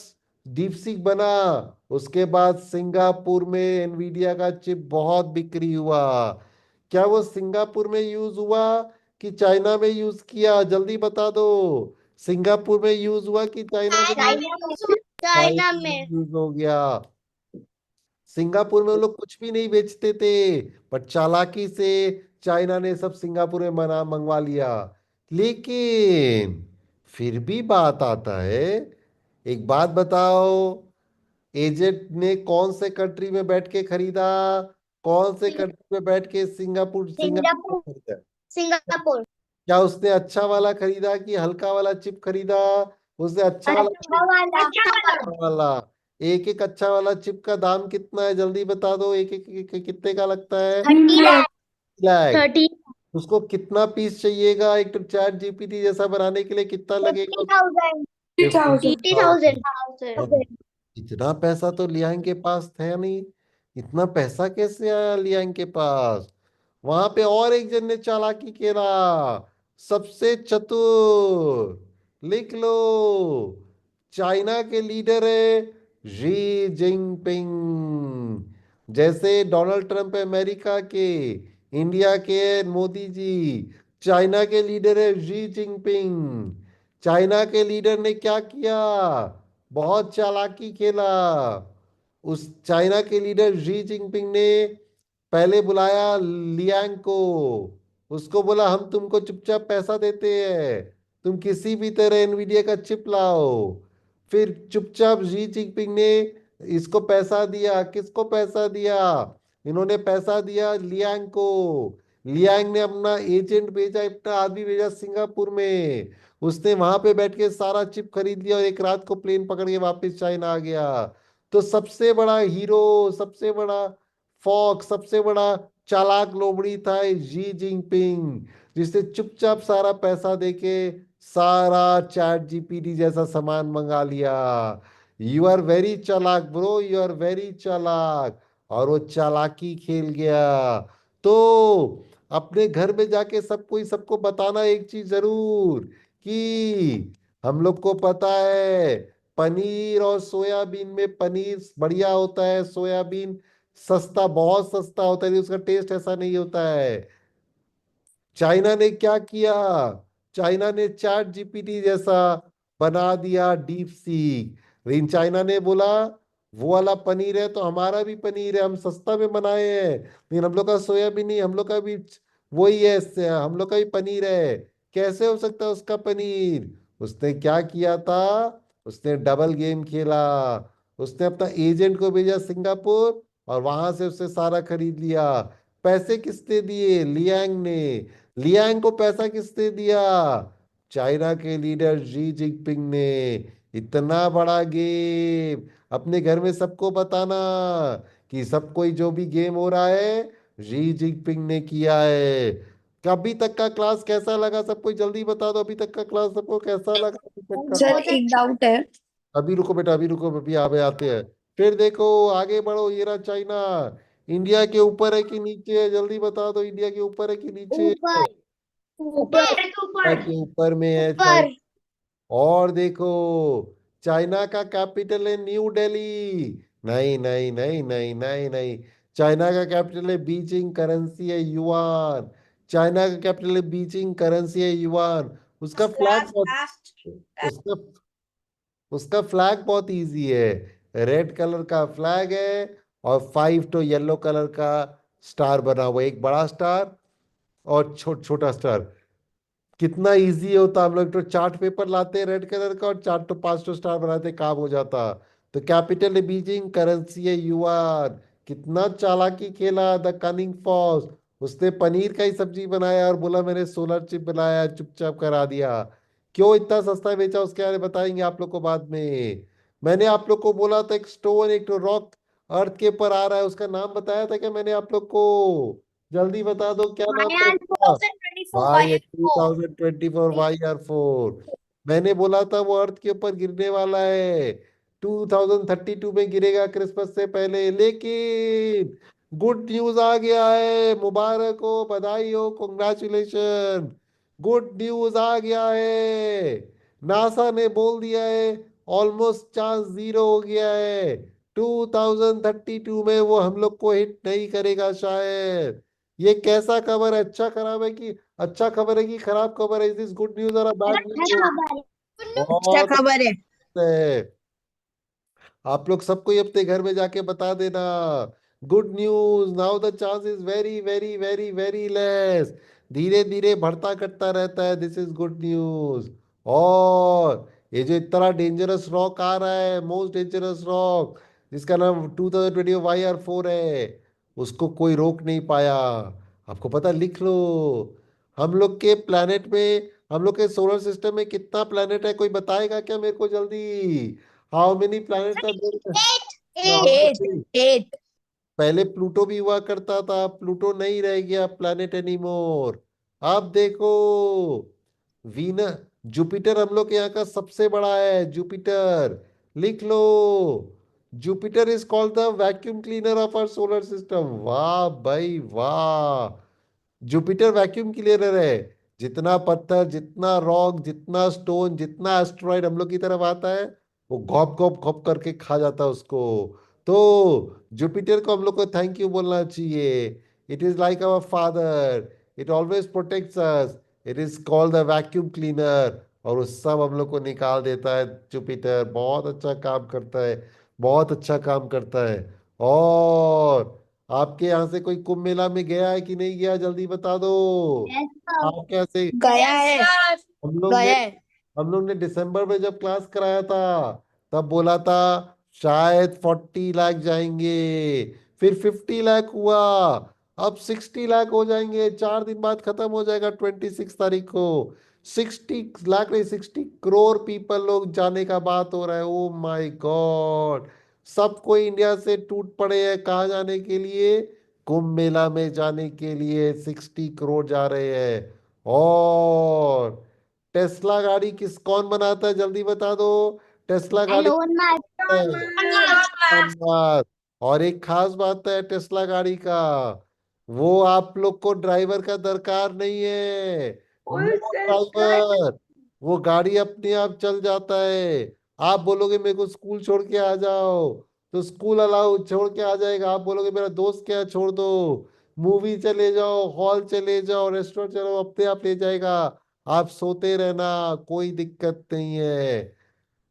[SPEAKER 4] डीप सीक बना उसके बाद सिंगापुर में एनवीडिया का चिप बहुत बिक्री हुआ। क्या वो सिंगापुर में यूज हुआ कि चाइना में यूज किया? जल्दी बता दो, सिंगापुर में यूज हुआ कि चाइना में?
[SPEAKER 7] चाइना में।
[SPEAKER 4] यूज हो गया। सिंगापुर में वो लोग कुछ भी नहीं बेचते थे, पर चालाकी से चाइना ने सब सिंगापुर में मंगवा लिया। लेकिन फिर भी बात आता है, एक बात बताओ, एजेंट ने कौन से कंट्री में बैठ के खरीदा? कौन से कंट्री में बैठ के सिंगापुर
[SPEAKER 7] सिंगापुर।
[SPEAKER 4] खरीदा?
[SPEAKER 7] सिंगापुर।
[SPEAKER 4] क्या उसने अच्छा वाला खरीदा कि हल्का वाला चिप खरीदा? उसने अच्छा वाला। एक एक अच्छा वाला चिप का दाम कितना है जल्दी बता दो, एक कितने का लगता है?
[SPEAKER 7] 30
[SPEAKER 4] लाख। उसको कितना पीस चाहिएगा एक तो चैट जीपीटी जैसा बनाने के लिए? कितना लगेगा?
[SPEAKER 7] 50,000।
[SPEAKER 4] इतना पैसा तो लियांग के पास था नहीं, इतना पैसा कैसे आया लियांग के पास? वहां पे और एक जन ने चालाकी केला, सबसे चतुर, लिख लो, चाइना के लीडर है जी जिनपिंग। जैसे डोनाल्ड ट्रंप है अमेरिका के, इंडिया के मोदी जी, चाइना के लीडर है जी जिनपिंग। चाइना के लीडर ने क्या किया? बहुत चालाकी खेला। उस चाइना के लीडर जी जिनपिंग ने पहले बुलाया लियांग को, उसको बोला हम तुमको चुपचाप पैसा देते हैं, तुम किसी भी तरह एनवीडिया का चिप लाओ। फिर चुपचाप जी जिनपिंग ने इसको पैसा दिया। किसको पैसा दिया? इन्होंने पैसा दिया लियांग को। लियांग ने अपना एजेंट भेजा, अपना आदमी भेजा सिंगापुर में, उसने वहां पे बैठ के सारा चिप खरीद लिया और एक रात को प्लेन पकड़ के वापस चाइना आ गया। तो सबसे बड़ा हीरो, सबसे बड़ा फॉक्स, सबसे बड़ा चालाक लोमड़ी था जी जिनपिंग, जिसने चुपचाप सारा पैसा देके सारा चैट जीपीटी जैसा सामान मंगा लिया। यू आर वेरी चालाक ब्रो, यू आर वेरी चालाक। और वो चालाकी खेल गया। तो अपने घर में जाके सबको बताना एक चीज जरूर कि हम लोग को पता है पनीर और सोयाबीन में पनीर बढ़िया होता है, सोयाबीन सस्ता, बहुत सस्ता होता है, लेकिन उसका टेस्ट ऐसा नहीं होता है। चाइना ने क्या किया? चाइना ने चैट जीपीटी जैसा बना दिया, डीप सीक। लेकिन चाइना ने बोला वो वाला पनीर है तो हमारा भी पनीर है, हम सस्ता में बनाए हैं, लेकिन हम लोग का सोयाबीन नहीं, हम लोग का भी वही है, हम लोग का भी पनीर है। कैसे हो सकता है उसका पनीर? उसने क्या किया था? उसने डबल गेम खेला। उसने अपना एजेंट को भेजा सिंगापुर और वहां से उससे सारा खरीद लिया। पैसे किसने दिए? लियांग ने। लियांग को पैसा किसने दिया? चाइना के लीडर शी जिनपिंग ने। इतना बड़ा गेम अपने घर में सबको बताना कि सब कोई जो भी गेम हो रहा है शी जिनपिंग ने किया है। अभी तक का क्लास कैसा लगा? सब कोई जल्दी बता दो, अभी तक का क्लास सबको कैसा लगा? अभी तक का
[SPEAKER 7] बहुत
[SPEAKER 9] एक डाउट है।
[SPEAKER 4] अभी रुको बेटा, अभी रुको, अभी आगे आते हैं। फिर देखो, आगे बढ़ो। ये रहा चाइना। इंडिया के ऊपर है कि नीचे है? जल्दी बता दो, इंडिया के ऊपर है कि नीचे है?
[SPEAKER 7] ऊपर ऊपर
[SPEAKER 4] इंडिया के ऊपर में है
[SPEAKER 7] ऊपर
[SPEAKER 4] चाइना। और देखो, चाइना का कैपिटल है न्यू दिल्ली। नहीं नहीं नहीं नहीं नहीं नहीं, चाइना का कैपिटल है बीजिंग, करेंसी है युआन। चाइना का कैपिटल है बीजिंग, करेंसी है युआन। उसका फ्लैग उसका उसका फ्लैग बहुत इजी है। रेड कलर का फ्लैग है और 5 तो येलो कलर का स्टार बना हुआ है, एक बड़ा स्टार और छोटा स्टार। कितना इजी होता, हम लोग तो चार्ट पेपर लाते रेड कलर का और 4 तो 5 तो स्टार बनाते, काम हो जाता। तो कैपिटल है बीजिंग, करेंसी है युआन। कितना चालाकी खेला द कनिंग फॉक्स। उसने पनीर का ही सब्जी बनाया और बोला मैंने सोलर चिप बनाया, चुपचाप करा दिया। क्यों इतना सस्ता बेचा उसके बारे में बताएंगे आप लोग को बाद में। मैंने आप लोग को बोला था एक स्टोन, एक रॉक अर्थ के ऊपर आ रहा है, उसका नाम बताया था क्या मैंने आप लोग को? जल्दी बता दो क्या नाम था
[SPEAKER 7] वाई
[SPEAKER 4] उसका?
[SPEAKER 7] 2024
[SPEAKER 4] वाई
[SPEAKER 7] वाई
[SPEAKER 4] 2024 YR4। मैंने बोला था वो अर्थ के ऊपर गिरने वाला है, 2032 में गिरेगा क्रिसमस से पहले। लेकिन गुड न्यूज आ गया है, मुबारक हो, बधाई हो, कॉन्ग्रेचुलेशन। गुड न्यूज आ गया है, नासा ने बोल दिया है ऑलमोस्ट चांस जीरो हो गया है। 2032 में वो हम लोग को हिट नहीं करेगा शायद। ये कैसा खबर है? अच्छा खराब है कि अच्छा खबर है कि खराब खबर है? इज दिस गुड न्यूज और बैड न्यूज?
[SPEAKER 9] क्या
[SPEAKER 4] बहुत
[SPEAKER 9] खबर है?
[SPEAKER 4] है। आप लोग सबको ही अपने घर में जाके बता देना। Good news, now the chance is very very very very less. धीरे धीरे बढ़ता घटता रहता है, दिस इज गुड न्यूज। और ये जो इतना डेंजरस रॉक आ रहा है, मोस्ट डेंजरस रॉक, जिसका नाम 2020 YR4 है, उसको कोई रोक नहीं पाया। आपको पता, लिख लो। हम लोग के प्लेनेट में, हम लोग के सोलर सिस्टम में कितना प्लेनेट है? कोई बताएगा क्या मेरे को जल्दी? How many planets are
[SPEAKER 9] eight
[SPEAKER 4] there?
[SPEAKER 9] Eight
[SPEAKER 4] पहले प्लूटो भी हुआ करता था, प्लूटो नहीं रह गया प्लैनेट एनीमोर। अब देखो, वीनस, जुपिटर हम लोग के यहाँ का सबसे बड़ा है, जुपिटर। लिख लो, Jupiter is called the vacuum cleaner of our solar system. वाह भाई वाह, जुपिटर वैक्यूम क्लीनर है। जितना पत्थर, जितना रॉक, जितना स्टोन, जितना एस्ट्रॉइड हम लोग की तरफ आता है, वो घोप घोप घोप करके खा जाता है उसको। तो जुपिटर को हम लोग को थैंक यू बोलना चाहिए। It is like our father, it always protects us. It is called the vacuum cleaner, और वो सब हम लोग को निकाल देता है। जुपिटर बहुत अच्छा काम करता है, बहुत अच्छा काम करता है। और आपके यहाँ से कोई कुंभ मेला में गया है कि नहीं गया? जल्दी बता दो। आपके यहाँ से
[SPEAKER 9] गया है,
[SPEAKER 4] हम लोग ने
[SPEAKER 9] गया है।
[SPEAKER 4] हम लोग ने दिसंबर में जब क्लास कराया था, तब बोला था शायद 40 लाख जाएंगे, फिर 50 लाख हुआ, अब 60 लाख हो जाएंगे। 4 दिन बाद खत्म हो जाएगा, 26 तारीख को। 60 लाख नहीं, 60 करोड़ पीपल लोग जाने का बात हो रहा है। ओ माय गॉड, सब कोई इंडिया से टूट पड़े हैं कहाँ जाने के लिए? कुंभ मेला में जाने के लिए 60 करोड़ जा रहे हैं। और टेस्ला गाड़ी कौन बनाता है? जल्दी बता दो। टेस्ला गाड़ी
[SPEAKER 7] एलोन मस्क
[SPEAKER 4] है, एलोन मस्क। और एक खास बात है टेस्ला गाड़ी का, वो आप लोग को ड्राइवर का दरकार नहीं है। नो ड्राइवर, वो गाड़ी अपने आप चल जाता है। आप बोलोगे मेरे को स्कूल छोड़ के आ जाओ, तो स्कूल अलाउ छोड़ के आ जाएगा। आप बोलोगे मेरा दोस्त क्या है, छोड़ दो। मूवी चले जाओ, हॉल चले जाओ, रेस्टोरेंट चलो, अपने आप ले जाएगा। आप सोते रहना, कोई दिक्कत नहीं है।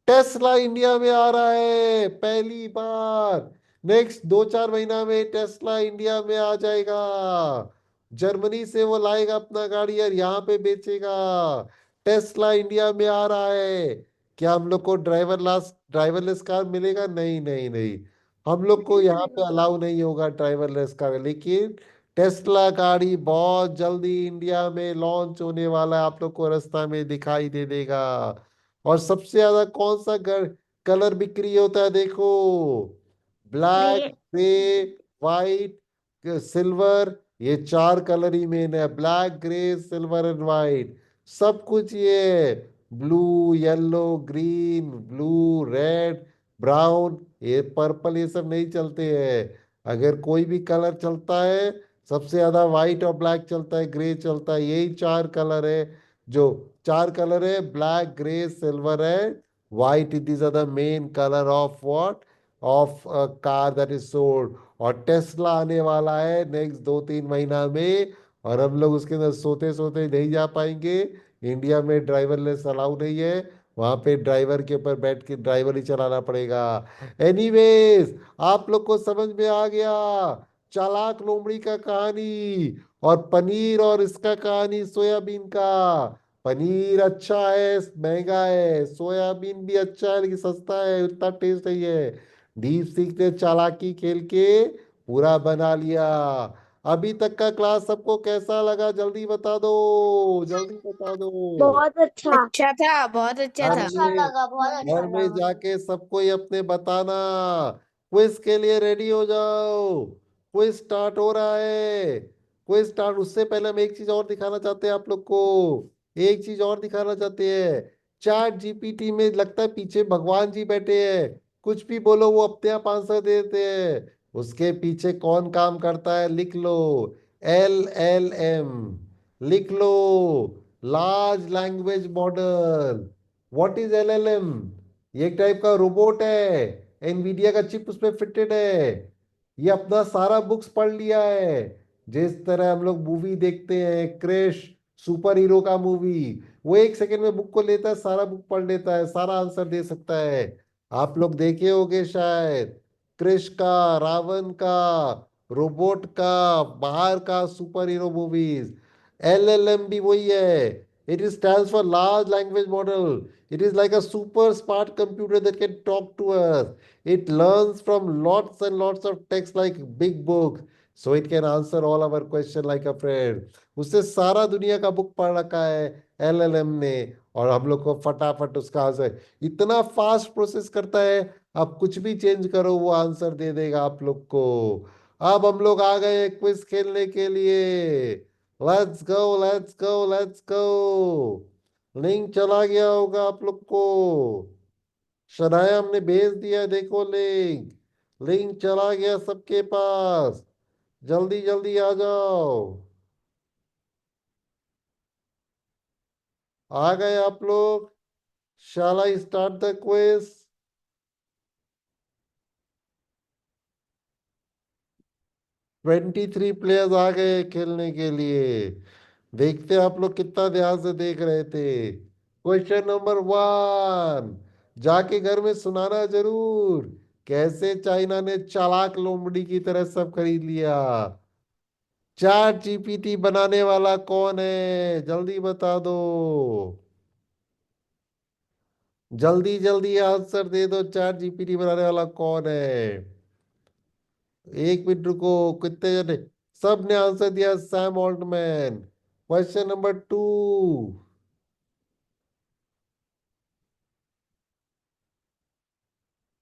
[SPEAKER 4] टेस्ला इंडिया में आ रहा है पहली बार। नेक्स्ट 2-4 महीना में टेस्ला इंडिया में आ जाएगा। जर्मनी से वो लाएगा अपना गाड़ी और यहाँ पे बेचेगा। टेस्ला इंडिया में आ रहा है। क्या हम लोग को ड्राइवरलेस कार मिलेगा? नहीं नहीं नहीं, हम लोग को यहाँ पे अलाउ नहीं होगा ड्राइवरलेस कार। लेकिन टेस्ला गाड़ी बहुत जल्दी इंडिया में लॉन्च होने वाला है, आप लोग को रास्ता में दिखाई दे देगा। और सबसे ज्यादा कौन सा कलर बिक्री होता है देखो, ब्लैक, ग्रे, वाइट, सिल्वर, ये 4 कलर ही मेन है। Black, grey, silver and white, सब कुछ ये blue, yellow, green, blue, red, brown, ये पर्पल, ये सब नहीं चलते हैं। अगर कोई भी कलर चलता है, सबसे ज्यादा व्हाइट और ब्लैक चलता है, ग्रे चलता है। यही 4 कलर है, जो 4 कलर है, black, grey, silver and white. These are the main color of what? Of a car that is sold. और टेस्ला आने वाला है नेक्स्ट 2-3 महीना में, और हम लोग उसके अंदर सोते सोते नहीं जा पाएंगे। इंडिया में ड्राइवरलेस अलाउ नहीं है, वहां पे ड्राइवर के ऊपर बैठ के ड्राइवर ही चलाना पड़ेगा। एनीवेज, आप लोग को समझ में आ गया चालाक लोमड़ी का कहानी, और पनीर और इसका कहानी सोयाबीन का। पनीर अच्छा है, महंगा है। सोयाबीन भी अच्छा है लेकिन सस्ता है, उतना टेस्ट नहीं है। डीप सीक ने चालाकी खेल के पूरा बना लिया। अभी तक का क्लास सबको कैसा लगा? जल्दी बता दो, जल्दी बता दो।
[SPEAKER 7] बहुत अच्छा।
[SPEAKER 9] अच्छा था, बहुत अच्छा
[SPEAKER 4] घर
[SPEAKER 9] था।
[SPEAKER 6] अच्छा
[SPEAKER 4] में
[SPEAKER 6] लगा, बहुत अच्छा
[SPEAKER 4] घर में
[SPEAKER 6] लगा।
[SPEAKER 4] जाके सबको ही अपने बताना। क्विज के लिए रेडी हो जाओ, क्विज स्टार्ट हो रहा है। क्विज स्टार्ट उससे पहले हम एक चीज और दिखाना चाहते हैं आप लोग को। एक चीज और दिखाना चाहते हैं। चैट जीपीटी में लगता है पीछे भगवान जी बैठे हैं, कुछ भी बोलो वो अपने आप आंसर दे देते हैं। उसके पीछे कौन काम करता है? लिख लो, LLM। लिख लो, large language model. What is LLM? ये एक टाइप का रोबोट है, एनवीडिया का चिप उसमें फिटेड है। ये अपना सारा बुक्स पढ़ लिया है। जिस तरह हम लोग मूवी देखते हैं, क्रिश, सुपर हीरो का मूवी, वो 1 सेकंड में बुक को लेता है, सारा बुक पढ़ लेता है, सारा आंसर दे सकता है। आप लोग देखे होंगे शायद क्रिश का, रावण का, रोबोट का, बाहर का सुपर हीरो मूवीज। LLM भी वही है। It is stands for large language model. It is like a super smart computer that can talk to us. It learns from lots and lots of text like big books, so it can answer all our question like a friend. उससे सारा दुनिया का book पढ़ रखा है LLM ने, और हम लोग को फटाफट उसका आंसर इतना फास्ट प्रोसेस करता है। आप कुछ भी चेंज करो वो आंसर दे देगा आप लोग को। अब हम लोग आ गए क्विज खेलने के लिए। Let's go, let's go, let's go. Link चला गया होगा आप लोग को, शनाया हमने भेज दिया, देखो लिंक। लिंक चला गया सबके पास, जल्दी जल्दी आ जाओ। आ गए आप लोग? Shall I start the quiz? 23 players आ गए खेलने के लिए। देखते हैं आप लोग कितना ध्यान से देख रहे थे। क्वेश्चन नंबर 1, जाके घर में सुनाना जरूर, कैसे चाइना ने चालाक लोमड़ी की तरह सब खरीद लिया। चैट जीपीटी बनाने वाला कौन है? जल्दी बता दो, जल्दी जल्दी आंसर दे दो। चैट जीपीटी बनाने वाला कौन है? 1 मिनट रुको, कितने जने? सब ने आंसर दिया, Sam Altman. Question number 2,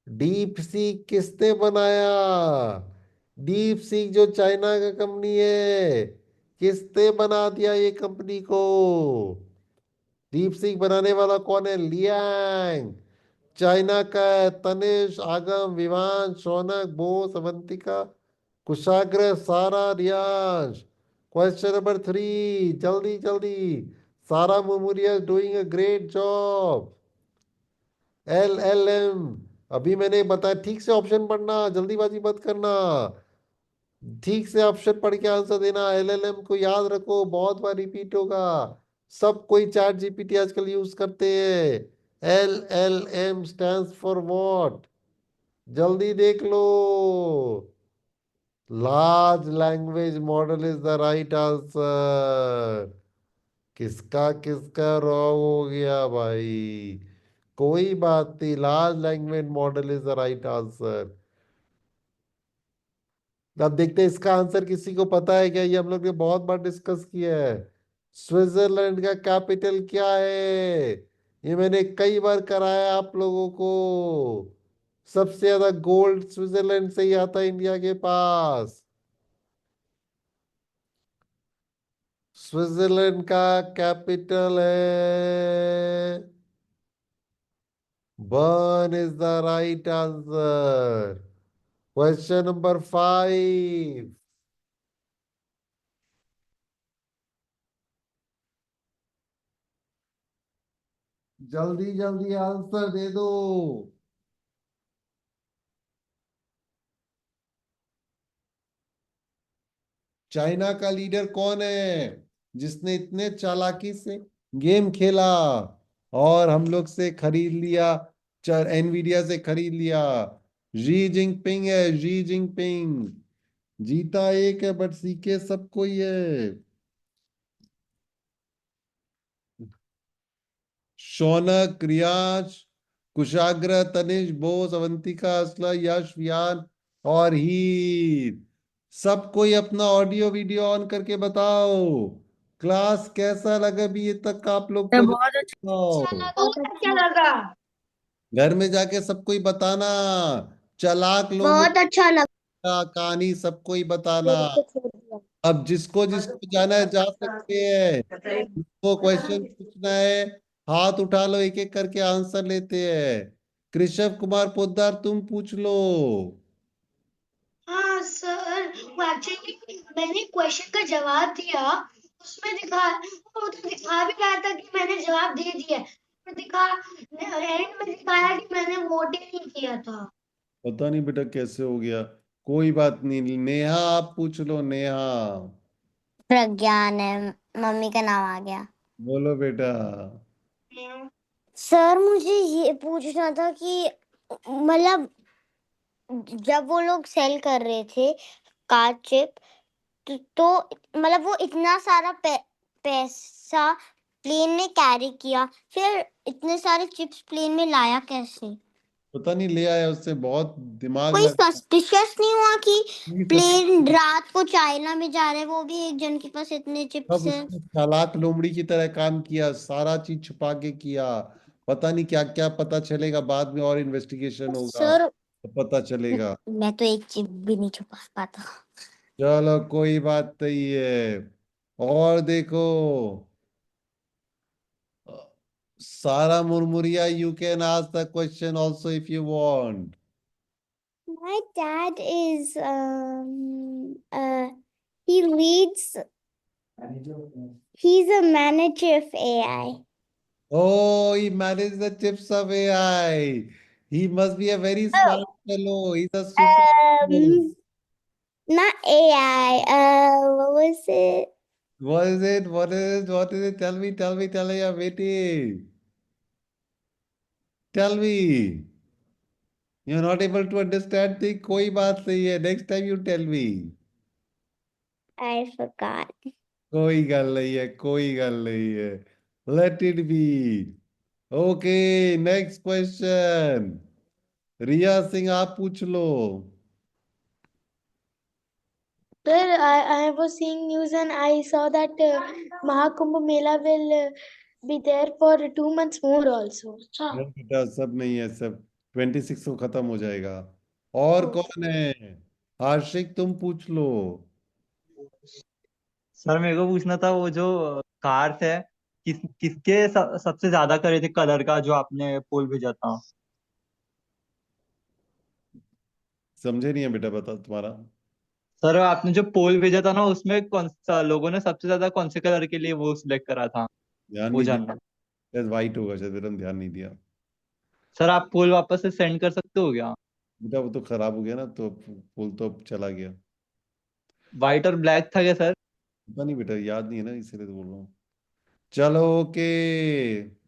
[SPEAKER 4] deep seek किसने बनाया? डीप सीक जो चाइना का कंपनी है, किसने बना दिया ये कंपनी को? डीप सीक बनाने वाला कौन है? लियांग। चाइना का है। तनिष, आगम, विवान, शौनक, बोस, अवंतिका, कुशाग्र, सारा, रियांश। क्वेश्चन नंबर 3, जल्दी जल्दी। Sara Murmuria doing a great job. LLM, अभी मैंने बताया, ठीक से ऑप्शन पढ़ना, जल्दीबाजी मत करना। ठीक से ऑप्शन पढ़ के आंसर देना। LLM को याद रखो, बहुत बार रिपीट होगा। सब कोई चैट जीपीटी आजकल यूज करते हैं। LLM stands for what? जल्दी देख लो। Large language model is the right answer. किसका किसका रॉन्ग हो गया भाई? कोई बात नहीं, large language model is the right answer. अब देखते हैं इसका आंसर किसी को पता है क्या? ये हम लोग ने बहुत बार डिस्कस किया है। स्विट्जरलैंड का कैपिटल क्या है? ये मैंने कई बार कराया आप लोगों को। सबसे ज्यादा गोल्ड स्विट्जरलैंड से ही आता है इंडिया के पास। स्विट्जरलैंड का कैपिटल है burn, is the right answer. Question number 5, जल्दी जल्दी आंसर दे दो। चाइना का लीडर कौन है जिसने इतने चालाकी से गेम खेला और हम लोग से खरीद लिया, एनवीडिया से खरीद लिया? जी जिनपिंग है, जी जिनपिंग। जीता एक है बट सीखे सब कोई है। शौनक, रियाज, कुशाग्र, तनिष, बोस, अवंतिका, असला, यश, वियान और हीर। सब कोई अपना ऑडियो वीडियो ऑन करके बताओ क्लास कैसा लगा अभी ये तक आप लोग को।
[SPEAKER 9] बहुत अच्छा।
[SPEAKER 4] बताओ।
[SPEAKER 6] बहुत अच्छा लगा।
[SPEAKER 4] घर में जाके सबको ही बताना। चालाक लोगों
[SPEAKER 7] बहुत अच्छा लगा।
[SPEAKER 4] का कहानी सबको ही बताना।
[SPEAKER 7] मेरे को छोड़ दिया।
[SPEAKER 4] अब जिसको जिसको जाना है जा सकते हैं। जिसको क्वेश्चन पूछना है हाथ उठा लो, एक एक करके आंसर लेते हैं। कृषभ कुमार पोद्दार, तुम पूछ लो।
[SPEAKER 6] हाँ सर, वो एक्चुअली मैंने क्वेश्चन का जवाब दिया, उसमें वो तो दिखा भी रहा था कि मैंने जवाब दे दिया, पर एंड में दिखाया कि मैंने वोट ही नहीं किया था।
[SPEAKER 4] पता नहीं बेटा कैसे हो गया। कोई बात नहीं, नेहा आप पूछ लो, नेहा।
[SPEAKER 7] प्रज्ञान है, मम्मी का नाम आ गया।
[SPEAKER 4] बोलो बेटा।
[SPEAKER 7] सर मुझे ये पूछना था कि मतलब जब वो लोग सेल कर रहे थे कार चिप, तो मतलब वो इतना सारा पैसा प्लेन में कैरी किया, फिर इतने सारे चिप्स प्लेन में लाया कैसे?
[SPEAKER 4] पता नहीं ले आया, उससे बहुत दिमाग
[SPEAKER 7] कोई
[SPEAKER 4] लगा।
[SPEAKER 7] सस्पिशियस नहीं हुआ कि
[SPEAKER 4] नहीं,
[SPEAKER 7] प्लेन रात को चाइना में जा रहे हैं, वो भी एक जन के पास इतने चिप्स
[SPEAKER 4] सब
[SPEAKER 7] है?
[SPEAKER 4] उसने चालाक लोमड़ी की तरह काम किया, सारा चीज छुपा के किया। पता नहीं क्या क्या, पता चलेगा बाद में और इन्वेस्टिगेशन होगा
[SPEAKER 7] सर
[SPEAKER 4] तो पता चलेगा।
[SPEAKER 7] मैं तो एक चिप भी नहीं छुपा पाता।
[SPEAKER 4] चलो कोई बात नहीं है। और देखो, Sara Murmuria, you can ask the question also if you want.
[SPEAKER 7] My dad is he leads, he's a manager of AI.
[SPEAKER 4] Oh, he managed the chips of AI. He must be a very smart fellow. He's a super.
[SPEAKER 7] Not AI. What was it?
[SPEAKER 4] What is it? What is it? What is it? Tell me, tell me, tell me. I'm waiting. Tell me. You're not able to understand the कोई बात नहीं है. Next time you tell me.
[SPEAKER 7] I forgot.
[SPEAKER 4] कोई गल नहीं है, कोई गल नहीं है. Let it be. Okay, next question. रिया सिंह आप पूछ लो.
[SPEAKER 6] Sir, I was seeing news and I saw that Mahakumbh Mela will be there for 2 months more also.
[SPEAKER 4] नहीं बेटा, सब नहीं है, सब 26 को खत्म हो जाएगा. और कौन है? आशिक तुम पूछ लो.
[SPEAKER 8] सर मेरे को पूछना था, वो जो कार्स है, किसके सबसे ज्यादा करे थे कलर का जो आपने पोल भेजा था?
[SPEAKER 4] समझे नहीं है बेटा, बता तुम्हारा।
[SPEAKER 8] सर आपने जो पोल भेजा था ना उसमें कौन सा लोगों ने सबसे ज्यादा कौन से कलर के लिए वो सिलेक्ट करा था
[SPEAKER 4] ध्यान
[SPEAKER 8] वो
[SPEAKER 4] नहीं
[SPEAKER 8] जानना।
[SPEAKER 4] दिया, शायद वाइट होगा, शायद बेटा ध्यान नहीं दिया।
[SPEAKER 8] सर आप पोल वापस से सेंड कर सकते हो क्या?
[SPEAKER 4] बेटा वो तो खराब हो गया ना, तो फूल तो अब चला गया।
[SPEAKER 8] व्हाइट और ब्लैक था क्या सर?
[SPEAKER 4] पता नहीं बेटा, याद नहीं है ना, इसीलिए तो बोल रहा हूँ। चलो ओके।